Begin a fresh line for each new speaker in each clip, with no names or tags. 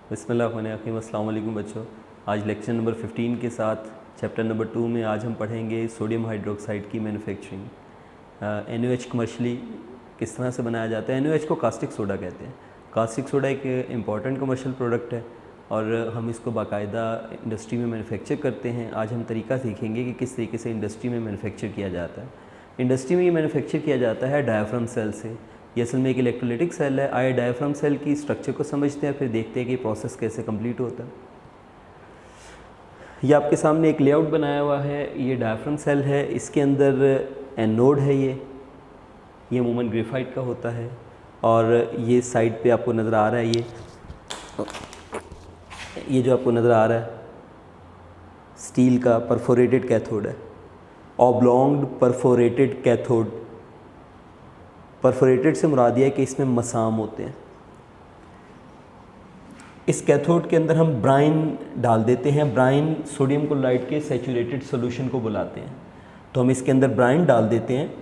बिस्मिल्लाहिर्रहमानिर्रहीम। अस्सलाम वालेकुम बच्चों। आज लेक्चर नंबर 15 के साथ चैप्टर नंबर 2 में आज हम पढ़ेंगे सोडियम हाइड्रोक्साइड की मैन्युफैक्चरिंग। NaOH कमर्शली किस तरह से बनाया जाता है। NaOH को कास्टिक सोडा कहते हैं। कास्टिक सोडा एक इम्पॉर्टेंट कमर्शियल प्रोडक्ट है और हम इसको बाकायदा इंडस्ट्री में मैन्युफैक्चर करते हैं। आज हम तरीका सीखेंगे कि किस तरीके से इंडस्ट्री में मैन्युफैक्चर किया जाता है। इंडस्ट्री में ये मैन्युफैक्चर किया जाता है डायाफ्राम सेल से। ये असल में एक इलेक्ट्रोलाइटिक सेल है। आइए डायाफ्राम सेल की स्ट्रक्चर को समझते हैं, फिर देखते हैं कि प्रोसेस कैसे कंप्लीट होता है। ये आपके सामने एक लेआउट बनाया हुआ है। ये डायाफ्राम सेल है, इसके अंदर एनोड है। ये अमूमन ग्रेफाइट का होता है और ये साइड पे आपको नज़र आ रहा है, ये जो आपको नज़र आ रहा है स्टील का परफोरेटेड कैथोड है, ऑब्लॉन्ग्ड परफोरेटेड कैथोड। परफोरेटेड से मुराद है कि इसमें मसाम होते हैं। इस कैथोड के अंदर हम ब्राइन डाल देते हैं। ब्राइन सोडियम क्लोराइड के सैचुरेटेड सॉल्यूशन को बुलाते हैं, तो हम इसके अंदर ब्राइन डाल देते हैं।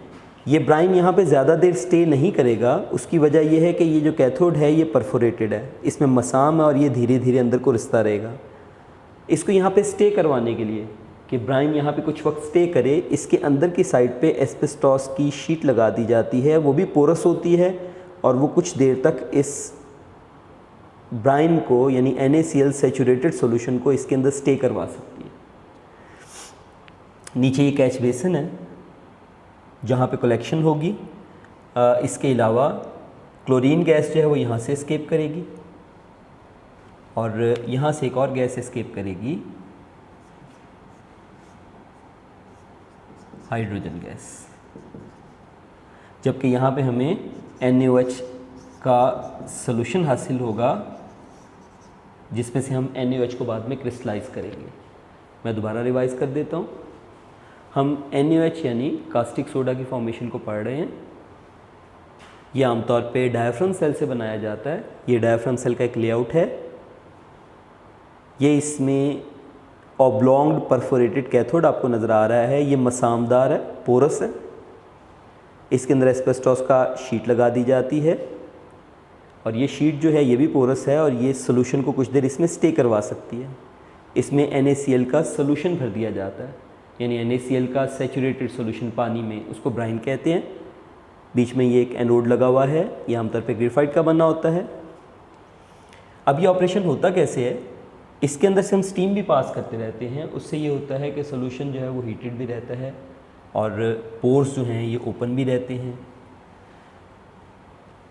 ये ब्राइन यहाँ पे ज़्यादा देर स्टे नहीं करेगा। उसकी वजह यह है कि ये जो कैथोड है ये परफोरेटेड है, इसमें मसाम है और ये धीरे धीरे अंदर को रिश्ता रहेगा। इसको यहाँ पे स्टे करवाने के लिए कि ब्राइन यहाँ पे कुछ वक्त स्टे करे, इसके अंदर की साइड पे एस्बेस्टॉस की शीट लगा दी जाती है। वो भी पोरस होती है और वो कुछ देर तक इस ब्राइन को यानी NaCl सैचुरेटेड सॉल्यूशन को इसके अंदर स्टे करवा सकती है। नीचे ये कैच बेसिन है जहाँ पे कलेक्शन होगी। इसके अलावा क्लोरीन गैस जो है वो यहाँ से एस्केप करेगी और यहाँ से एक और गैस एस्केप करेगी, हाइड्रोजन गैस। जबकि यहाँ पे हमें NaOH का सॉल्यूशन हासिल होगा जिसमें से हम NaOH को बाद में क्रिस्टलाइज करेंगे। मैं दोबारा रिवाइज कर देता हूँ। हम NaOH यानी कास्टिक सोडा की फॉर्मेशन को पढ़ रहे हैं। ये आमतौर पे डायाफ्राम सेल से बनाया जाता है। ये डायाफ्राम सेल का एक लेआउट है। ये इसमें ऑब्लॉन्ग्ड परफोरेटेड कैथोड आपको नज़र आ रहा है। ये मसामदार है, पोरस है। इसके अंदर एस्बेस्टॉस का शीट लगा दी जाती है और ये शीट जो है ये भी पोरस है और ये सॉल्यूशन को कुछ देर इसमें स्टे करवा सकती है। इसमें NaCl का सॉल्यूशन भर दिया जाता है, यानी NaCl का सैचुरेटेड सॉल्यूशन पानी में, उसको ब्राइन कहते हैं। बीच में ये एक एनोड लगा हुआ है, ये आमतौर पे ग्रेफाइट का बना होता है। अब ये ऑपरेशन होता कैसे है, इसके अंदर से हम स्टीम भी पास करते रहते हैं। उससे ये होता है कि सॉल्यूशन जो है वो हीटेड भी रहता है और पोर्स जो हैं ये ओपन भी रहते हैं।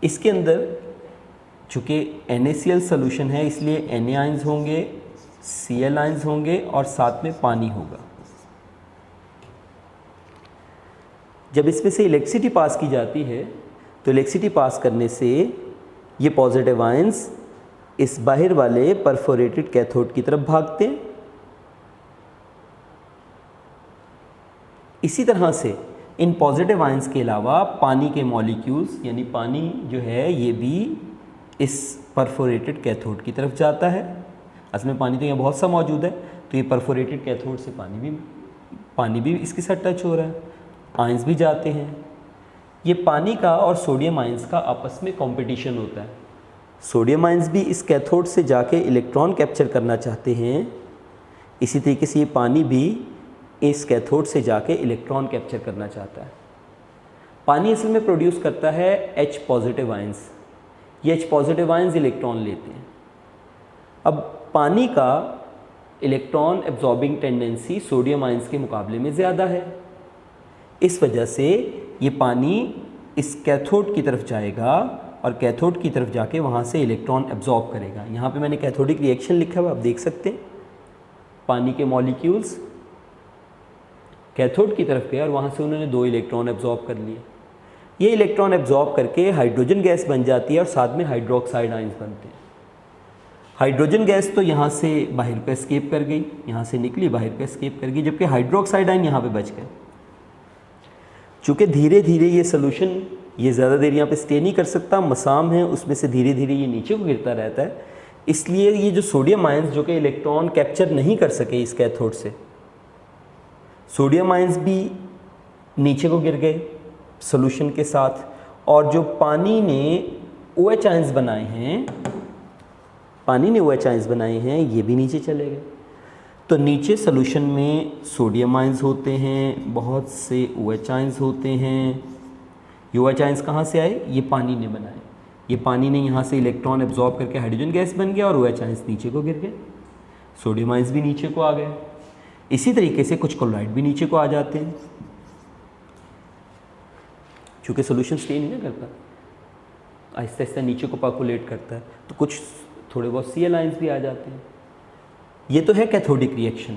इसके अंदर चूँकि NaCl सॉल्यूशन है इसलिए Na आयंस होंगे, Cl आयंस होंगे और साथ में पानी होगा। जब इसमें से इलेक्ट्रिसिटी पास की जाती है तो इलेक्ट्रिसिटी पास करने से ये पॉजिटिव आयंस इस बाहर वाले परफोरेटेड कैथोड की तरफ भागते हैं। इसी तरह से इन पॉजिटिव आयंस के अलावा पानी के मॉलिक्यूल्स यानी पानी जो है ये भी इस परफोरेटेड कैथोड की तरफ जाता है। असल में पानी तो यहाँ बहुत सा मौजूद है, तो ये परफोरेटेड कैथोड से पानी भी इसके साथ टच हो रहा है, आयंस भी जाते हैं। ये पानी का और सोडियम आयंस का आपस में कंपटीशन होता है। सोडियम आयंस भी इस कैथोड से जाके इलेक्ट्रॉन कैप्चर करना चाहते हैं, इसी तरीके से ये पानी भी इस कैथोड से जाके इलेक्ट्रॉन कैप्चर करना चाहता है। पानी असल में प्रोड्यूस करता है H पॉजिटिव आयंस। ये H पॉजिटिव आयंस इलेक्ट्रॉन लेते हैं। अब पानी का electron absorbing tendency sodium ions के मुकाबले में ज़्यादा है। इस वजह से ये पानी इस कैथोड की तरफ जाएगा और कैथोड की तरफ जाके वहाँ से इलेक्ट्रॉन एब्जॉर्ब करेगा। यहाँ पे मैंने कैथोडिक रिएक्शन लिखा हुआ, आप देख सकते हैं। पानी के मॉलिक्यूल्स कैथोड की तरफ गए और वहाँ से उन्होंने 2 इलेक्ट्रॉन एब्जॉर्ब कर लिए। ये इलेक्ट्रॉन एब्जॉर्ब करके हाइड्रोजन गैस बन जाती है और साथ में हाइड्रोक्साइड आयंस बनते हैं। हाइड्रोजन गैस तो यहाँ से बाहर पे एस्केप कर गई, यहाँ से निकली बाहर पे एस्केप कर गई, जबकि हाइड्रोक्साइड आयन यहाँ पे बच गए। चूँकि धीरे धीरे ये सॉल्यूशन ये ज़्यादा देर यहाँ पे स्टे नहीं कर सकता, मसाम है उसमें से धीरे धीरे ये नीचे को गिरता रहता है। इसलिए ये जो सोडियम आयंस जो कि इलेक्ट्रॉन कैप्चर नहीं कर सके इस कैथोड से, सोडियम आयंस भी नीचे को गिर गए सॉल्यूशन के साथ। और जो पानी ने OH आयंस बनाए हैं पानी ने OH आयंस बनाए हैं, ये भी नीचे चले गए। तो नीचे सोल्यूशन में सोडियम आयंस होते हैं, बहुत से OH आयंस होते हैं। ये OH आयंस कहाँ से आए? ये पानी ने बनाए। ये पानी ने यहाँ से इलेक्ट्रॉन एब्जॉर्ब करके हाइड्रोजन गैस बन गया और OH आयंस नीचे को गिर गए, सोडियम आयंस भी नीचे को आ गए। इसी तरीके से कुछ क्लोराइड भी नीचे को आ जाते हैं, चूँकि सोल्यूशन स्टे नहीं ना करता, आहिस्ता आहिस्ता नीचे को पर्कुलेट करता है, तो कुछ थोड़े बहुत Cl आयंस भी आ जाते हैं। ये तो है कैथोडिक रिएक्शन।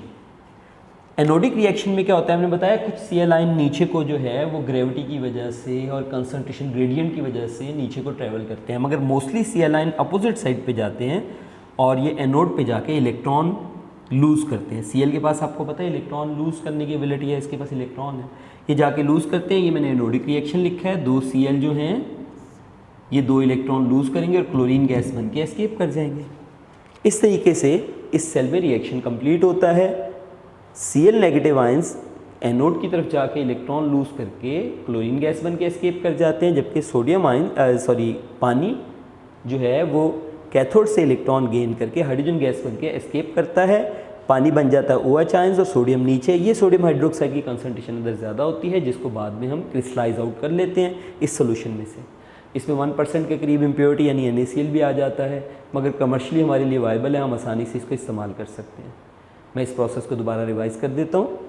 एनोडिक रिएक्शन में क्या होता है, हमने बताया कुछ Cl आयन नीचे को जो है वो ग्रेविटी की वजह से और कंसंट्रेशन ग्रेडियंट की वजह से नीचे को ट्रैवल करते हैं, मगर mostly Cl ion opposite side पे जाते हैं और ये एनोड पे जाके इलेक्ट्रॉन लूज़ करते हैं। Cl के पास आपको पता है इलेक्ट्रॉन लूज़ करने की एबिलिटी है, इसके पास इलेक्ट्रॉन है, ये जाके लूज़ करते हैं। ये मैंने एनोडिक रिएक्शन लिखा है, 2 Cl जो हैं ये 2 इलेक्ट्रॉन लूज़ करेंगे और क्लोरीन गैस बन के एस्केप कर जाएंगे। इस तरीके से इस सेल में रिएक्शन कंप्लीट होता है। Cl नेगेटिव आयंस एनोड की तरफ जाके इलेक्ट्रॉन लूज़ करके क्लोरीन गैस बन के एस्केप कर जाते हैं, जबकि पानी जो है वो कैथोड से इलेक्ट्रॉन गेन करके हाइड्रोजन गैस बन के एस्केप करता है। पानी बन जाता है OH आयंस और सोडियम नीचे। ये सोडियम हाइड्रोक्साइड की कंसंट्रेशन अंदर ज़्यादा होती है, जिसको बाद में हम क्रिस्टलाइज आउट कर लेते हैं इस सोल्यूशन में से। इसमें 1% के करीब इम्प्योरिटी यानी NaCl भी आ जाता है, मगर कमर्शियली हमारे लिए वायबल है, हम आसानी से इसको इस्तेमाल कर सकते हैं। मैं इस प्रोसेस को दोबारा रिवाइज़ कर देता हूँ।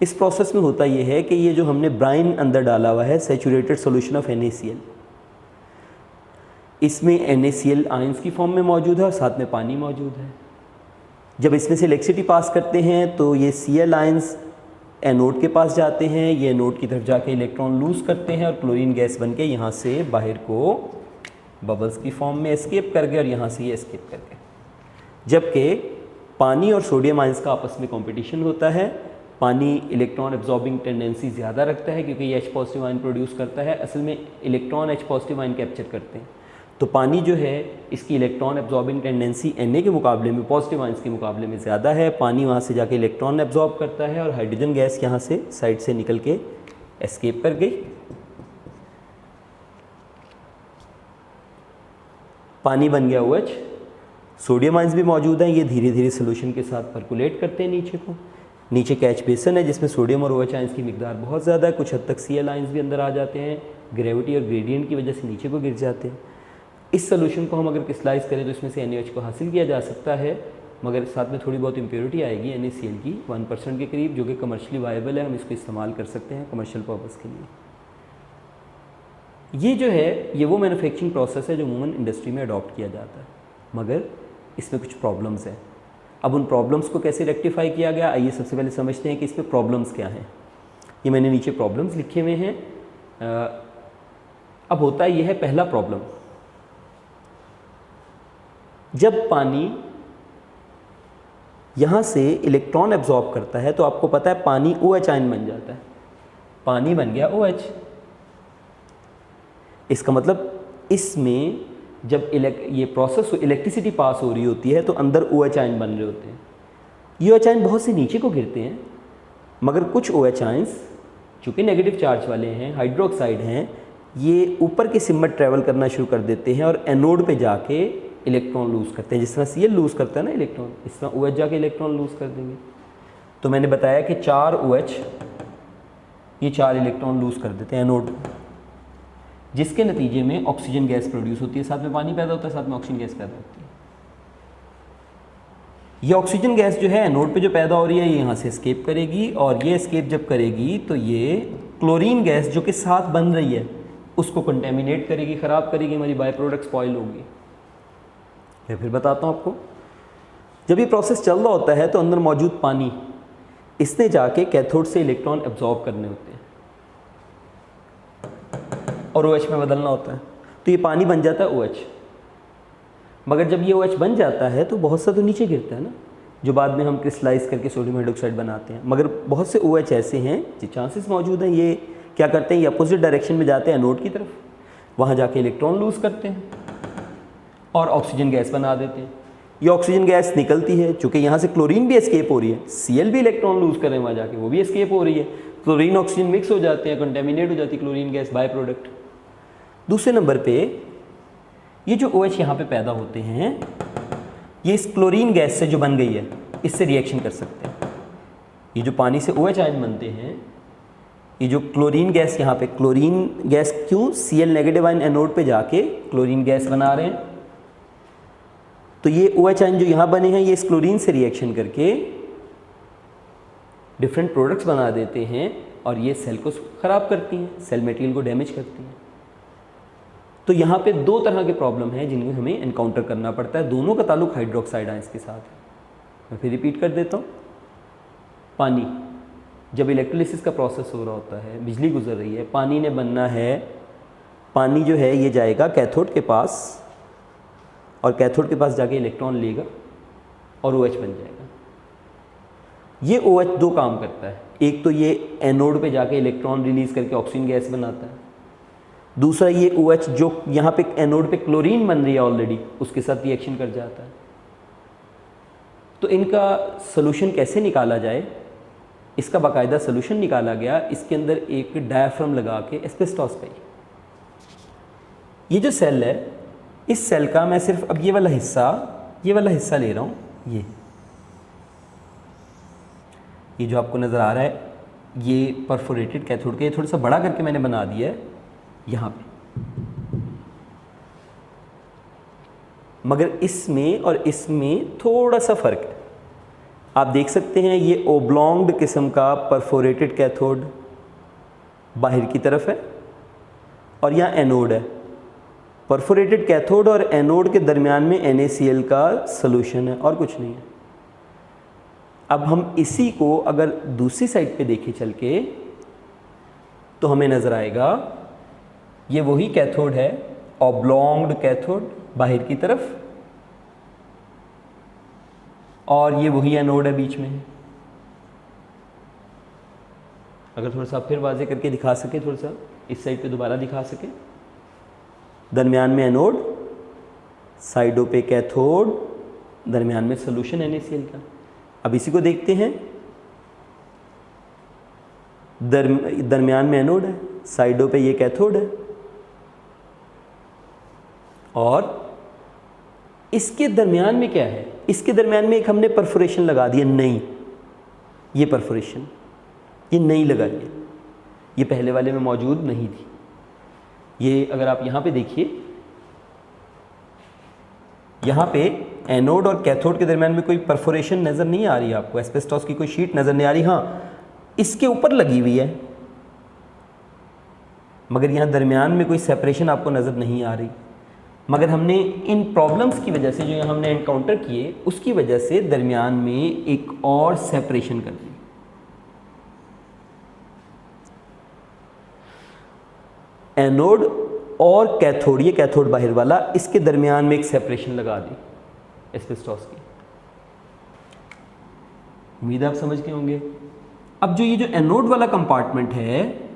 इस प्रोसेस में होता ये है कि ये जो हमने ब्राइन अंदर डाला हुआ है, सैचुरेटेड सोल्यूशन ऑफ NaCl, इसमें NaCl आयंस की फॉर्म में मौजूद है और साथ में पानी मौजूद है। जब इसमें से इलेक्ट्रिसिटी पास करते हैं तो ये Cl आयंस एनोड के पास जाते हैं, ये एनोड की तरफ जाके इलेक्ट्रॉन लूज़ करते हैं और क्लोरीन गैस बन के यहाँ से बाहर को बबल्स की फॉर्म में एस्केप कर गए और यहाँ से ये एस्केप कर गए। जबकि पानी और सोडियम आयंस का आपस में कंपटीशन होता है। पानी इलेक्ट्रॉन एब्जॉर्बिंग टेंडेंसी ज़्यादा रखता है क्योंकि ये H पॉजिटिव आयन प्रोड्यूस करता है, असल में electron H positive ion capture करते हैं। तो पानी जो है इसकी इलेक्ट्रॉन एब्जॉर्बिंग टेंडेंसी Na के मुकाबले में, पॉजिटिव आयंस के मुकाबले में ज़्यादा है। पानी वहाँ से जाके इलेक्ट्रॉन एब्जॉर्ब करता है और हाइड्रोजन गैस यहाँ से साइड से निकल के एस्केप कर गई। पानी बन गया OH, सोडियम आयंस भी मौजूद हैं, ये धीरे धीरे सोल्यूशन के साथ पर्कुलेट करते हैं नीचे को। नीचे कैच बेसन है जिसमें सोडियम और OH आयंस की मिकदार बहुत ज़्यादा है, कुछ हद तक Cl आयंस भी अंदर आ जाते हैं, ग्रेविटी और ग्रेडियंट की वजह से नीचे को गिर जाते हैं। इस सोल्यूशन को हम अगर क्रिस्टलाइज करें तो इसमें से NaOH को हासिल किया जा सकता है, मगर साथ में थोड़ी बहुत इम्प्योरिटी आएगी NaCl की 1% के करीब, जो कि कमर्शियली वायबल है, हम इसको इस्तेमाल कर सकते हैं कमर्शियल पर्पज़ के लिए। ये जो है ये वो मैन्युफैक्चरिंग प्रोसेस है जो अमूमन इंडस्ट्री में अडॉप्ट किया जाता है, मगर इसमें कुछ प्रॉब्लम्स हैं। अब उन प्रॉब्लम्स को कैसे रेक्टिफाई किया गया, आइए सबसे पहले समझते हैं कि इसमें प्रॉब्लम्स क्या हैं। ये मैंने नीचे प्रॉब्लम्स लिखे हुए हैं। अब होता यह है पहला प्रॉब्लम, जब पानी यहाँ से इलेक्ट्रॉन एब्जॉर्ब करता है तो आपको पता है पानी OH आयन बन जाता है, पानी बन गया OH। इसका मतलब इसमें जब ये प्रोसेस इलेक्ट्रिसिटी पास हो रही होती है तो अंदर OH आयन बन रहे होते हैं। ये OH आयन बहुत से नीचे को गिरते हैं, मगर कुछ OH आयंस चूँकि नेगेटिव चार्ज वाले हैं, हाइड्रोक्साइड हैं, ये ऊपर की सिमत ट्रैवल करना शुरू कर देते हैं और एनोड पे जाके इलेक्ट्रॉन लूज़ करते हैं। जिस तरह Cl लूज़ करता है ना इलेक्ट्रॉन, इस तरह OH जाके इलेक्ट्रॉन लूज़ कर देंगे। तो मैंने बताया कि 4 OH ये 4 इलेक्ट्रॉन लूज़ कर देते हैं एनोड, जिसके नतीजे में ऑक्सीजन गैस प्रोड्यूस होती है, साथ में पानी पैदा होता है, साथ में ऑक्सीजन गैस पैदा होती है। ये ऑक्सीजन गैस जो है एनोड पे जो पैदा हो रही है ये यहाँ से एस्केप करेगी, और ये एस्केप जब करेगी तो ये क्लोरीन गैस जो कि साथ बन रही है उसको कंटेमिनेट करेगी, ख़राब करेगी, हमारी बाय प्रोडक्ट स्पॉइल होगी। मैं फिर बताता हूँ आपको। जब ये प्रोसेस चल रहा होता है तो अंदर मौजूद पानी इसने जाके कैथोड से इलेक्ट्रॉन एब्जॉर्ब करने होते हैं और OH में बदलना होता है, तो ये पानी बन जाता है OH। मगर जब ये OH बन जाता है तो बहुत सा तो नीचे गिरता है ना, जो बाद में हम क्रिस्टलाइज करके सोडियम हाइड्रोक्साइड बनाते हैं। मगर बहुत से OH ऐसे हैं जो चांसेस मौजूद हैं ये क्या करते हैं, ये अपोजिट डायरेक्शन में जाते हैं एनोड की तरफ, वहाँ जाके इलेक्ट्रॉन लूज़ करते हैं और ऑक्सीजन गैस बना देते हैं। ये ऑक्सीजन गैस निकलती है, चूँकि यहाँ से क्लोरीन भी एस्केप हो रही है, Cl भी इलेक्ट्रॉन लूज़ कर रहे हैं वहाँ जाके, वो भी एस्केप हो रही है, क्लोरीन ऑक्सीजन मिक्स हो जाते हैं, कंटेमिनेट हो जाती है क्लोरीन गैस बाय प्रोडक्ट। दूसरे नंबर पे ये जो OH यहाँ पे पैदा होते हैं ये इस क्लोरीन गैस से जो बन गई है इससे रिएक्शन कर सकते हैं। ये जो पानी से OH आयन बनते हैं, ये जो क्लोरीन गैस, यहाँ पे क्लोरीन गैस क्यों, Cl नेगेटिव आयन एनोड पे जाके क्लोरीन गैस बना रहे हैं, तो ये OH आयन जो यहाँ बने हैं ये इस क्लोरीन से रिएक्शन करके डिफरेंट प्रोडक्ट्स बना देते हैं और ये सेल को ख़राब करती हैं, सेल मटेरियल को डैमेज करती हैं। तो यहाँ पे दो तरह के प्रॉब्लम हैं जिन्हें हमें एनकाउंटर करना पड़ता है, दोनों का ताल्लुक हाइड्रोक्साइड आयंस के साथ है। मैं फिर रिपीट कर देता हूँ। पानी, जब इलेक्ट्रोलिसिस का प्रोसेस हो रहा होता है, बिजली गुजर रही है, पानी ने बनना है, पानी जो है ये जाएगा कैथोड के पास और कैथोड के पास जाके इलेक्ट्रॉन लेगा और OH बन जाएगा। ये OH दो काम करता है, एक तो ये एनोड पे जाके इलेक्ट्रॉन रिलीज करके ऑक्सीजन गैस बनाता है, दूसरा ये OH जो यहाँ पे एनोड पे क्लोरीन बन रही है ऑलरेडी उसके साथ रिएक्शन कर जाता है। तो इनका सोल्यूशन कैसे निकाला जाए, इसका बाकायदा सोल्यूशन निकाला गया। इसके अंदर एक डायाफ्राम लगा के एस्बेस्टॉस का ये जो सेल है, इस सेल का मैं सिर्फ अब ये वाला हिस्सा ले रहा हूँ। ये जो आपको नज़र आ रहा है ये परफोरेटेड कैथोड का, ये थोड़ा सा बड़ा करके मैंने बना दिया है यहाँ पे, मगर इसमें और इसमें थोड़ा सा फ़र्क है। आप देख सकते हैं ये ओब्लॉन्ग्ड किस्म का परफोरेटेड कैथोड बाहर की तरफ है और यहाँ एनोड है। परफोरेटेड कैथोड और एनोड के दरमियान में NaCl का सॉल्यूशन है और कुछ नहीं है। अब हम इसी को अगर दूसरी साइड पे देखें चल के तो हमें नज़र आएगा ये वही कैथोड है, ऑब्लॉन्ग्ड कैथोड बाहर की तरफ, और ये वही एनोड है बीच में। अगर थोड़ा सा फिर वाज़े करके दिखा सके, थोड़ा सा इस साइड पे दोबारा दिखा सके, दरमियान में एनोड, साइडों पे कैथोड, दरमियान में सॉल्यूशन NaCl का। अब इसी को देखते हैं, दरमियान में एनोड है, साइडों पे ये कैथोड है और इसके दरमियान में क्या है, इसके दरमियान में एक हमने परफोरेशन लगा दिया, नहीं, ये परफोरेशन ये नहीं लगाई है, ये पहले वाले में मौजूद नहीं थी। ये अगर आप यहाँ पे देखिए, यहाँ पे एनोड और कैथोड के दरमियान में कोई परफोरेशन नज़र नहीं आ रही है आपको, एस्बेस्टॉस की कोई शीट नज़र नहीं आ रही। हाँ, इसके ऊपर लगी हुई है, मगर यहाँ दरमियान में कोई सेपरेशन आपको नज़र नहीं आ रही। मगर हमने इन प्रॉब्लम्स की वजह से, जो हमने एनकाउंटर किए, उसकी वजह से दरमियान में एक और सेपरेशन कर दी। एनोड और कैथोड, ये कैथोड बाहर वाला, इसके दरमियान में एक सेपरेशन लगा दी एस्बेस्टॉस की। उम्मीद आप समझ गए होंगे। अब जो ये जो एनोड वाला कंपार्टमेंट है,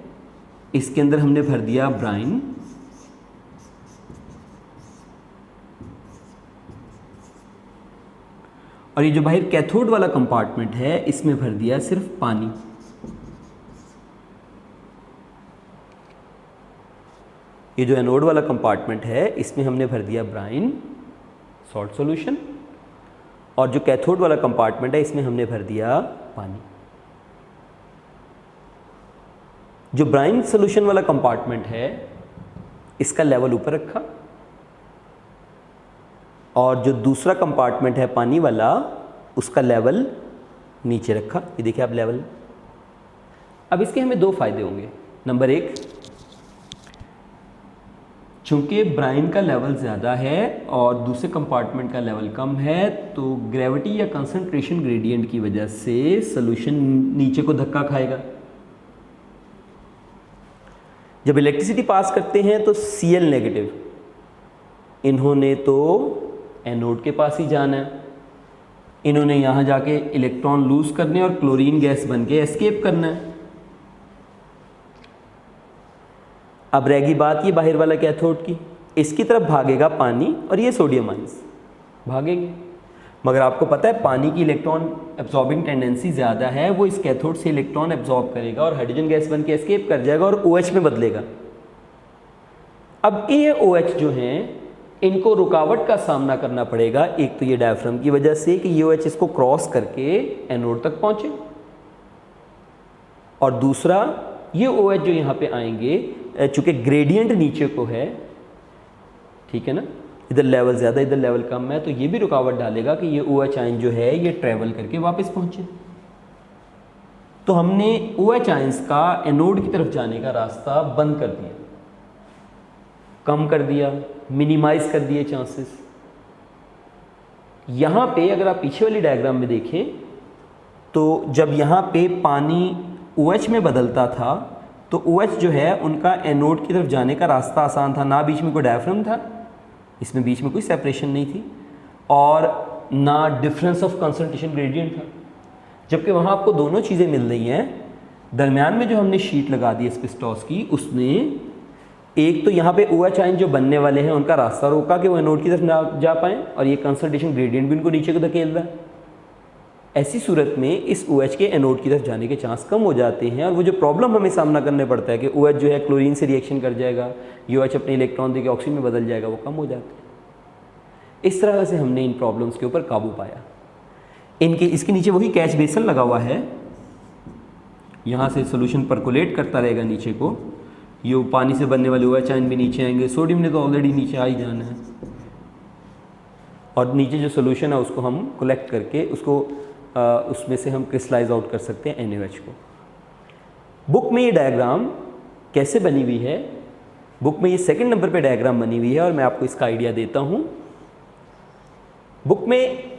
इसके अंदर हमने भर दिया ब्राइन, और ये जो बाहर कैथोड वाला कंपार्टमेंट है, इसमें भर दिया सिर्फ पानी। ये जो एनोड वाला कंपार्टमेंट है, इसमें हमने भर दिया ब्राइन, सॉल्ट सॉल्यूशन, और जो कैथोड वाला कंपार्टमेंट है, इसमें हमने भर दिया पानी। जो ब्राइन सॉल्यूशन वाला कंपार्टमेंट है, इसका लेवल ऊपर रखा, और जो दूसरा कंपार्टमेंट है पानी वाला, उसका लेवल नीचे रखा। ये देखिए आप लेवल। अब इसके हमें दो फायदे होंगे। नंबर एक, चूंकि ब्राइन का लेवल ज़्यादा है और दूसरे कंपार्टमेंट का लेवल कम है, तो ग्रेविटी या कंसंट्रेशन ग्रेडियंट की वजह से सॉल्यूशन नीचे को धक्का खाएगा। जब इलेक्ट्रिसिटी पास करते हैं तो Cl नेगेटिव, इन्होंने तो एनोड के पास ही जाना है, इन्होंने यहाँ जाके इलेक्ट्रॉन लूज करने और क्लोरीन गैस बन के एस्केप करना है। अब रहेगी बात ये बाहर वाला कैथोड की, इसकी तरफ भागेगा पानी और ये सोडियम आयंस भागेंगे। मगर आपको पता है पानी की इलेक्ट्रॉन एब्जॉर्बिंग टेंडेंसी ज़्यादा है, वो इस कैथोड से इलेक्ट्रॉन एब्जॉर्ब करेगा और हाइड्रोजन गैस बन के एस्केप कर जाएगा और OH में बदलेगा। अब ये OH जो हैं, इनको रुकावट का सामना करना पड़ेगा। एक तो ये डायफ्राम की वजह से कि ये OH इसको क्रॉस करके एनोड तक पहुंचे, और दूसरा ये OH जो यहाँ पे आएंगे, चूंकि ग्रेडियंट नीचे को है, ठीक है ना, इधर लेवल ज़्यादा इधर लेवल कम है, तो ये भी रुकावट डालेगा कि ये OH आयन जो है ये ट्रेवल करके वापस पहुंचे। तो हमने OH आयंस का एनोड की तरफ जाने का रास्ता बंद कर दिया, कम कर दिया, मिनिमाइज कर दिए चांसेस। यहाँ पे अगर आप पीछे वाली डायग्राम में देखें तो जब यहाँ पे पानी OH में बदलता था तो OH जो है उनका एनोड की तरफ जाने का रास्ता आसान था, ना बीच में कोई डायफ्राम था, इसमें बीच में कोई सेपरेशन नहीं थी, और ना डिफरेंस ऑफ कंसंट्रेशन ग्रेडियंट था। जबकि वहाँ आपको दोनों चीज़ें मिल रही हैं। दरमियान में जो हमने शीट लगा दी एस्बेस्टॉस की, उसने एक तो यहाँ पे OH आयन जो बनने वाले हैं उनका रास्ता रोका कि वो एनोड की तरफ ना जा पाएँ, और ये कंसंट्रेशन ग्रेडियंट भी उनको नीचे को धकेल रहा है। ऐसी सूरत में इस OH के एनोड की तरफ जाने के चांस कम हो जाते हैं, और वो जो प्रॉब्लम हमें सामना करने पड़ता है कि OH जो है क्लोरीन से रिएक्शन कर जाएगा, ये OH अपने इलेक्ट्रॉन देके ऑक्सीजन में बदल जाएगा, वो कम हो जाते हैं। इस तरह से हमने इन प्रॉब्लम्स के ऊपर काबू पाया। इसके नीचे वही कैच बेसन लगा हुआ है, यहाँ से सोल्यूशन परकोलेट करता रहेगा नीचे को, ये पानी से बनने वाले OH आयन भी नीचे आएंगे, सोडियम ने तो ऑलरेडी नीचे आ ही जाना है, और नीचे जो सोल्यूशन है उसको हम कलेक्ट करके उसको उसमें से हम क्रिस्टलाइज आउट कर सकते हैं NaOH को। बुक में ये डायग्राम कैसे बनी हुई है, बुक में ये 2nd नंबर पे डायग्राम बनी हुई है, और मैं आपको इसका आइडिया देता हूँ। बुक में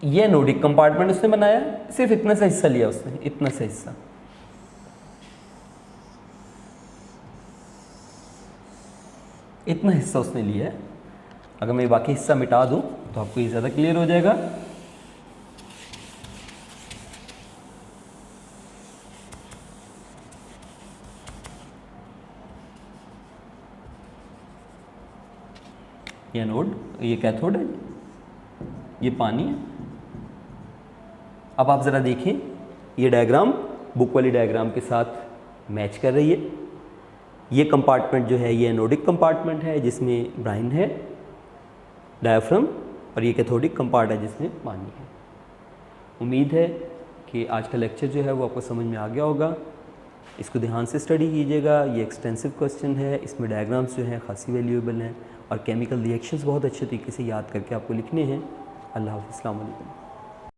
ये एनोडिक कंपार्टमेंट उसने बनाया, सिर्फ इतना सा हिस्सा लिया उसने, इतना सा हिस्सा, इतना हिस्सा उसने लिया है। अगर मैं बाकी हिस्सा मिटा दूं तो आपको ये ज़्यादा क्लियर हो जाएगा। ये एनोड, ये कैथोड है, ये पानी है। अब आप ज़रा देखें, ये डायग्राम बुक वाली डायग्राम के साथ मैच कर रही है। ये कंपार्टमेंट जो है ये एनोडिक कंपार्टमेंट है जिसमें ब्राइन है, डायफ्राम, और ये कैथोडिक कंपार्ट है जिसमें पानी है। उम्मीद है कि आज का लेक्चर जो है वो आपको समझ में आ गया होगा। इसको ध्यान से स्टडी कीजिएगा, ये एक्सटेंसिव क्वेश्चन है, इसमें डायग्राम्स जो हैं खासी वैल्यूएबल हैं, और केमिकल रिएक्शंस बहुत अच्छे तरीके से याद करके आपको लिखने हैं। अल्लाह हाफ़िज़, अस्सलाम वालेकुम।